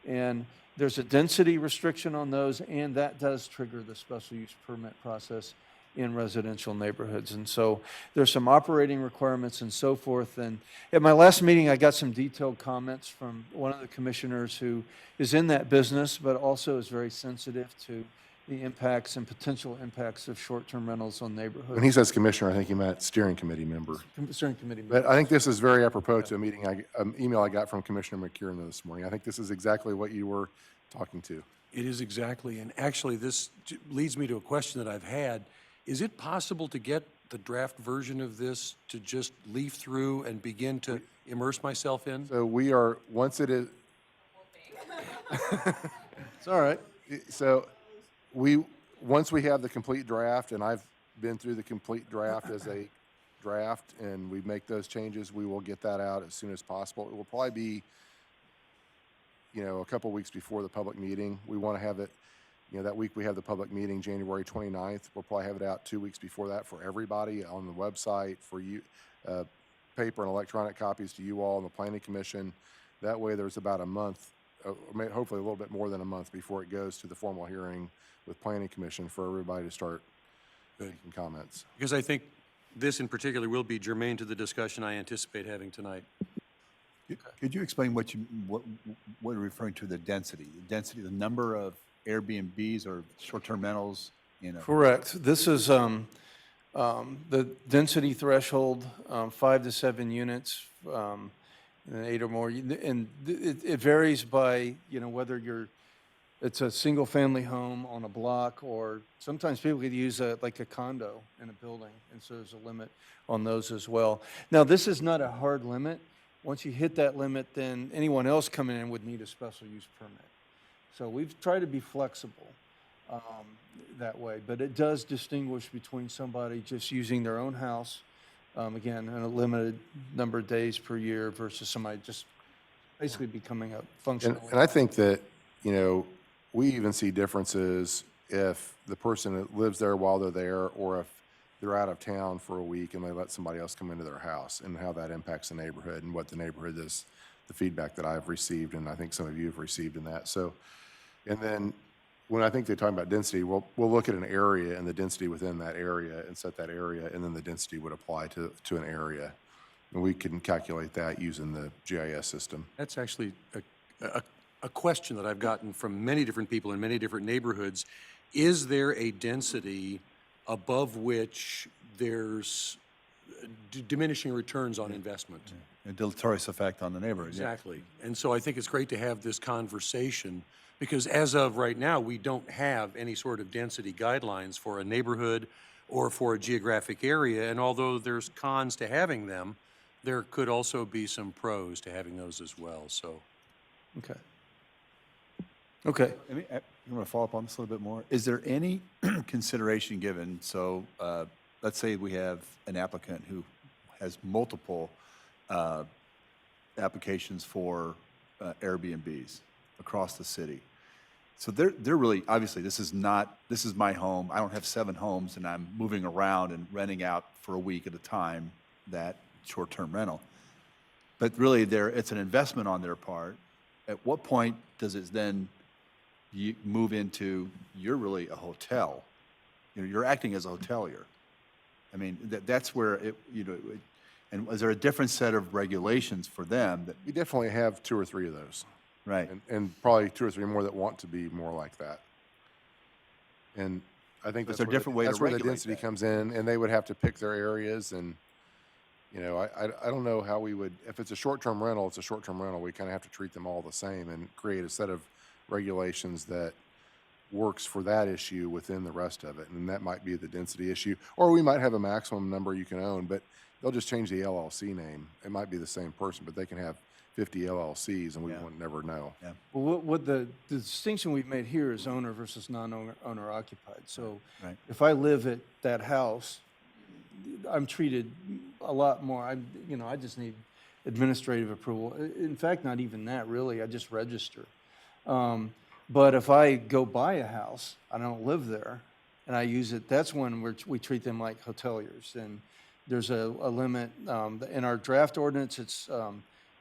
And there's a density restriction on those, and that does trigger the special use permit process in residential neighborhoods. And so there's some operating requirements and so forth. And at my last meeting, I got some detailed comments from one of the commissioners who is in that business, but also is very sensitive to the impacts and potential impacts of short-term rentals on neighborhoods. When he says commissioner, I think he meant steering committee member. Steering committee. But I think this is very apropos to a meeting, email I got from Commissioner McKiernan this morning. I think this is exactly what you were talking to. It is exactly, and actually, this leads me to a question that I've had. Is it possible to get the draft version of this to just leaf through and begin to immerse myself in? So we are, once it is, It's all right. so once we have the complete draft, and I've been through the complete draft as a draft, and we make those changes, we will get that out as soon as possible. It will probably be, a couple weeks before the public meeting. We want to have it, that week we have the public meeting, January 29th. We'll probably have it out 2 weeks before that for everybody on the website, for you, paper and electronic copies to you all and the planning commission. That way there's about a month, hopefully a little bit more than a month before it goes to the formal hearing with planning commission for everybody to start making comments. Because I think this in particular will be germane to the discussion I anticipate having tonight. Could you explain what you're referring to, the density? The density, the number of Airbnbs or short-term rentals in a... Correct. This is the density threshold, 5 to 7 units, and 8 or more. And it varies by, whether it's a single-family home on a block, or sometimes people could use like a condo in a building, and so there's a limit on those as well. Now, this is not a hard limit. Once you hit that limit, then anyone else coming in would need a special use permit. So we've tried to be flexible that way, but it does distinguish between somebody just using their own house, again, in a limited number of days per year, versus somebody just basically becoming a functional. And I think that, we even see differences if the person that lives there while they're there, or if they're out of town for a week and they let somebody else come into their house, and how that impacts the neighborhood, and what the neighborhood is, the feedback that I've received, and I think some of you have received in that. So, and then when I think they're talking about density, we'll look at an area and the density within that area and set that area, and then the density would apply to an area. And we can calculate that using the GIS system. That's actually a question that I've gotten from many different people in many different neighborhoods. Is there a density above which there's diminishing returns on investment? A deleterious effect on the neighborhood. yeah. Exactly. And so I think it's great to have this conversation, because as of right now, we don't have any sort of density guidelines for a neighborhood or for a geographic area. And although there's cons to having them, there could also be some pros to having those as well, so. Okay. Okay. I mean, you want to follow up on this a little bit more? Is there any consideration given, so let's say we have an applicant who has multiple applications for Airbnbs across the city. So they're really, obviously, this is my home. I don't have 7 homes and I'm moving around and renting out for a week at a time, that short-term rental. But really, it's an investment on their part. At what point does it then you move into, you're really a hotel? You're acting as a hotelier. I mean, that's where and is there a different set of regulations for them that, We definitely have 2 or 3 of those. right? And probably 2 or 3 more that want to be more like that. And I think Is that's there a different way to that's where the regulate density that? comes in, and they would have to pick their areas. And I don't know how we would, if it's a short-term rental, it's a short-term rental. We kind of have to treat them all the same and create a set of regulations that works for that issue within the rest of it. And that might be the density issue, or we might have a maximum number you can own, but they'll just change the LLC name. It might be the same person, but they can have 50 LLCs, and we Yeah. would never know. Well, what the distinction we've made here is owner versus non-owner occupied. So Right. if I live at that house, I'm treated a lot more, I just need administrative approval. In fact, not even that, really, I just register. But if I go buy a house, I don't live there, and I use it, that's when we treat them like hoteliers. And there's a limit, in our draft ordinance, it's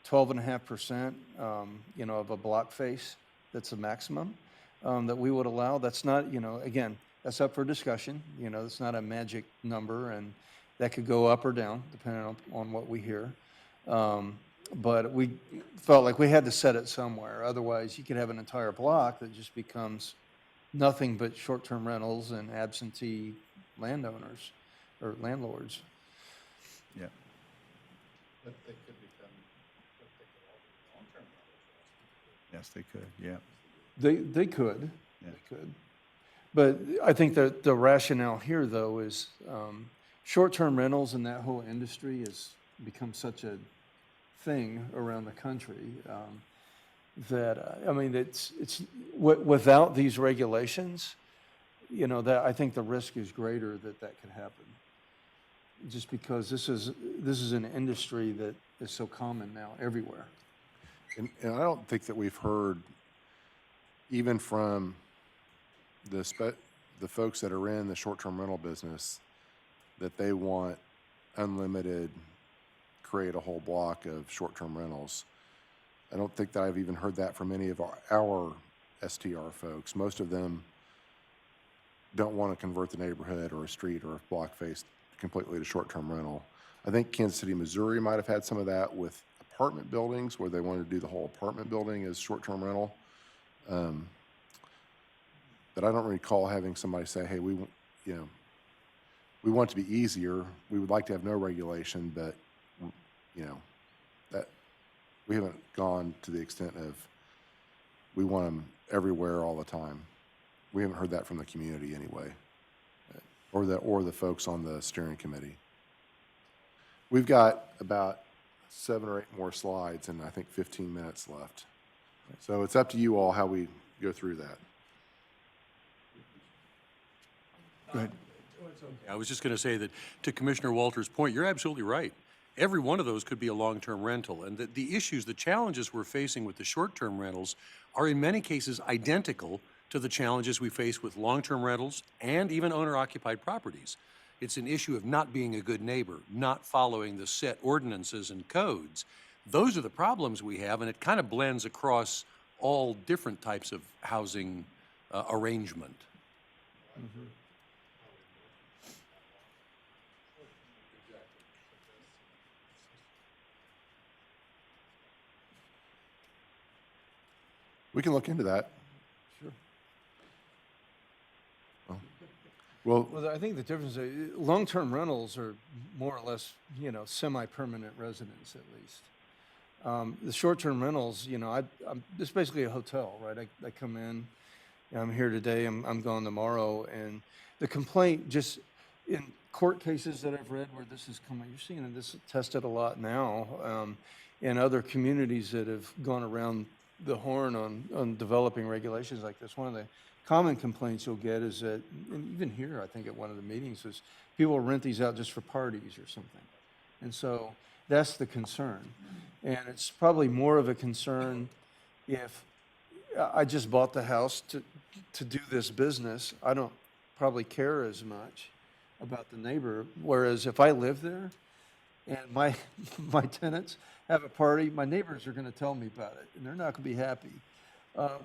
12.5%, of a block face. That's the maximum that we would allow. That's not, again, that's up for discussion. It's not a magic number, and that could go up or down depending on what we hear. But we felt like we had to set it somewhere. Otherwise, you could have an entire block that just becomes nothing but short-term rentals and absentee landowners or landlords. Yeah. Yes, they could, yeah. They could, Yeah. they could. But I think that the rationale here, though, is short-term rentals and that whole industry has become such a thing around the country that, I mean, without these regulations, you know, that I think the risk is greater that that could happen. Just because this is an industry that is so common now everywhere. And I don't think that we've heard, even from the folks that are in the short-term rental business, that they want unlimited, create a whole block of short-term rentals. I don't think that I've even heard that from any of our STR folks. Most of them don't want to convert the neighborhood or a street or a block face completely to short-term rental. I think Kansas City, Missouri might have had some of that with apartment buildings where they wanted to do the whole apartment building as short-term rental. But I don't recall having somebody say, hey, we want it to be easier. We would like to have no regulation, but, you know, that we haven't gone to the extent of we want them everywhere all the time. We haven't heard that from the community anyway, or the folks on the steering committee. We've got about 7 or 8 more slides and I think 15 minutes left. So it's up to you all how we go through that. Go ahead. I was just going to say that to Commissioner Walter's point, you're absolutely right. Every one of those could be a long-term rental. And the issues, the challenges we're facing with the short-term rentals are in many cases identical to the challenges we face with long-term rentals and even owner-occupied properties. It's an issue of not being a good neighbor, not following the set ordinances and codes. Those are the problems we have, and it kind of blends across all different types of housing arrangement. We can look into that. Sure. Well, Well, I think the difference is long-term rentals are more or less, you know, semi-permanent residents at least. The short-term rentals, you know, it's basically a hotel, right? I come in, I'm here today, I'm gone tomorrow, and the complaint just in court cases that I've read where this is coming, you're seeing this tested a lot now in other communities that have gone around the horn on developing regulations like this. One of the common complaints you'll get is that, and even here, I think at one of the meetings, is people rent these out just for parties or something. And so that's the concern. And it's probably more of a concern if I just bought the house to do this business. I don't probably care as much about the neighbor. Whereas if I live there and my tenants have a party, my neighbors are going to tell me about it, and they're not going to be happy.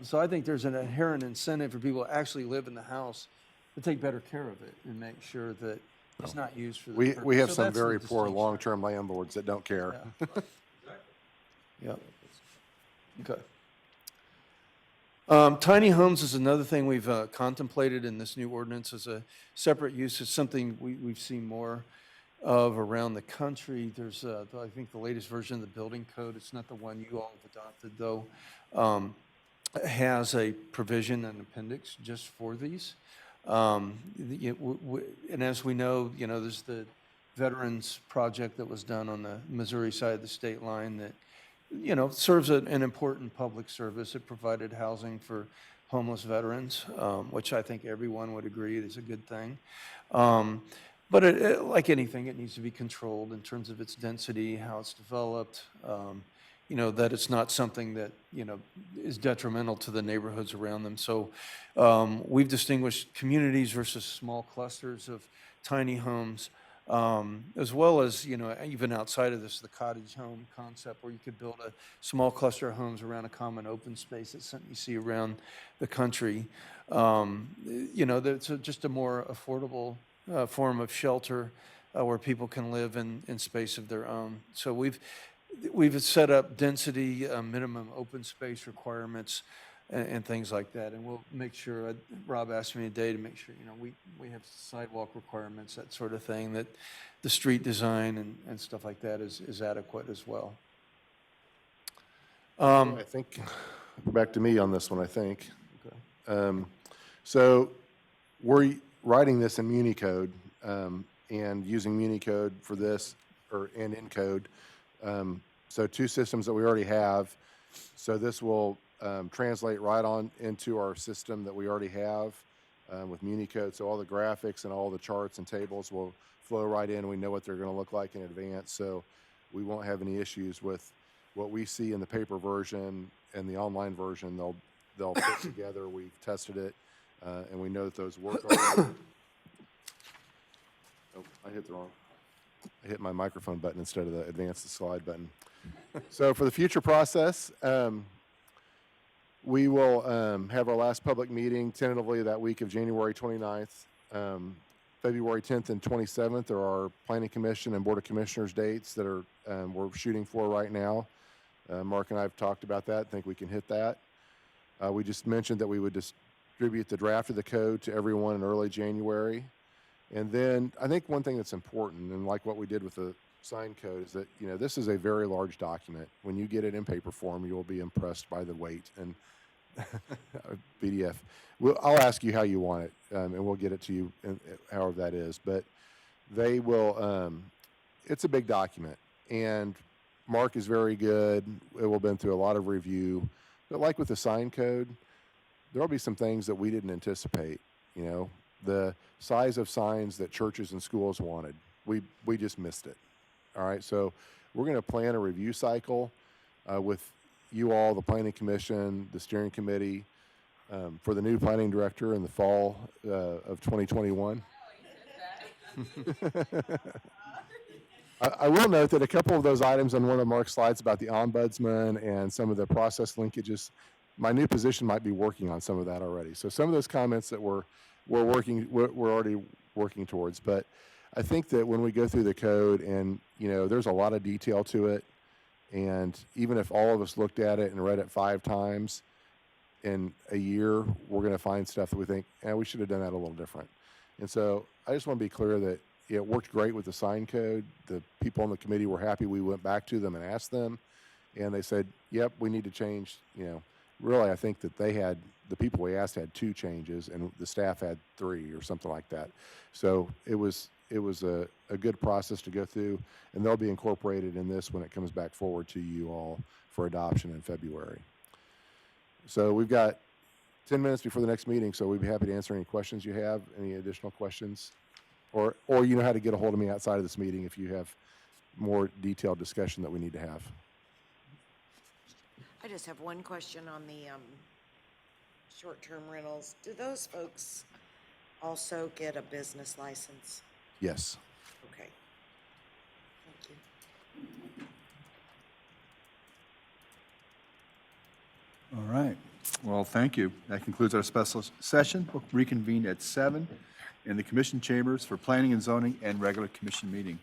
So I think there's an inherent incentive for people to actually live in the house to take better care of it and make sure that it's not used for the purpose. we have So some that's the very poor distinction. long-term landlords that don't care. Yeah. Yep. Okay. Tiny homes is another thing we've contemplated in this new ordinance as a separate use. It's something we've seen more of around the country. There's, I think, the latest version of the building code. It's not the one you all have adopted, though. Has a provision, an appendix just for these. And as we know, you know, there's the Veterans Project that was done on the Missouri side of the state line that, you know, serves an important public service. It provided housing for homeless veterans, which I think everyone would agree is a good thing. But like anything, it needs to be controlled in terms of its density, how it's developed, you know, that it's not something that, you know, is detrimental to the neighborhoods around them. So we've distinguished communities versus small clusters of tiny homes, as well as, you know, even outside of this, the cottage home concept where you could build a small cluster of homes around a common open space. It's something you see around the country. You know, that's just a more affordable form of shelter where people can live in space of their own. So we've set up density minimum open space requirements and things like that. And we'll make sure, Rob asked me today to make sure, we have sidewalk requirements, that sort of thing, that the street design and stuff like that is adequate as well. I think, back to me on this one, I think. Okay. So we're writing this in MuniCode and using MuniCode for this, and Encode. So two systems that we already have. So this will translate right on into our system that we already have with MuniCode. So all the graphics and all the charts and tables will flow right in. We know what they're going to look like in advance. So we won't have any issues with what we see in the paper version and the online version. They'll fit together. We've tested it, and we know that those work already. Oh, I hit the wrong. I hit my microphone button instead of the advance the slide button. So for the future process, we will have our last public meeting tentatively that week of January 29th. February 10th and 27th are our Planning Commission and Board of Commissioners dates that are we're shooting for right now. Mark and I have talked about that. I think we can hit that. We just mentioned that we would distribute the draft of the code to everyone in early January. And then I think one thing that's important, and like what we did with the sign code, is that, this is a very large document. When you get it in paper form, you will be impressed by the weight and PDF. I'll ask you how you want it, and we'll get it to you however that is. But they will, it's a big document, and Mark is very good. It will have been through a lot of review. But like with the sign code, there will be some things that we didn't anticipate. The size of signs that churches and schools wanted, we just missed it. All right, so we're going to plan a review cycle with you all, the Planning Commission, the Steering Committee, for the new planning director in the fall of 2021. I will note that a couple of those items on one of Mark's slides about the ombudsman and some of the process linkages, my new position might be working on some of that already. So some of those comments that we're already working towards. But I think that when we go through the code and, there's a lot of detail to it, and even if all of us looked at it and read it 5 times in a year, we're going to find stuff that we think, we should have done that a little different. And so I just want to be clear that it worked great with the sign code. The people on the committee were happy. We went back to them and asked them, and they said, yep, we need to change. Really, I think that the people we asked had 2 changes, and the staff had 3 or something like that. So it was a good process to go through, and they'll be incorporated in this when it comes back forward to you all for adoption in February. So we've got 10 minutes before the next meeting, so we'd be happy to answer any questions you have, any additional questions, or you know how to get a hold of me outside of this meeting if you have more detailed discussion that we need to have. I just have one question on the short-term rentals. Do those folks also get a business license? Yes. Okay. Thank you. All right. Well, thank you. That concludes our special session. We'll reconvene at 7 in the commission chambers for planning and zoning and regular commission meeting.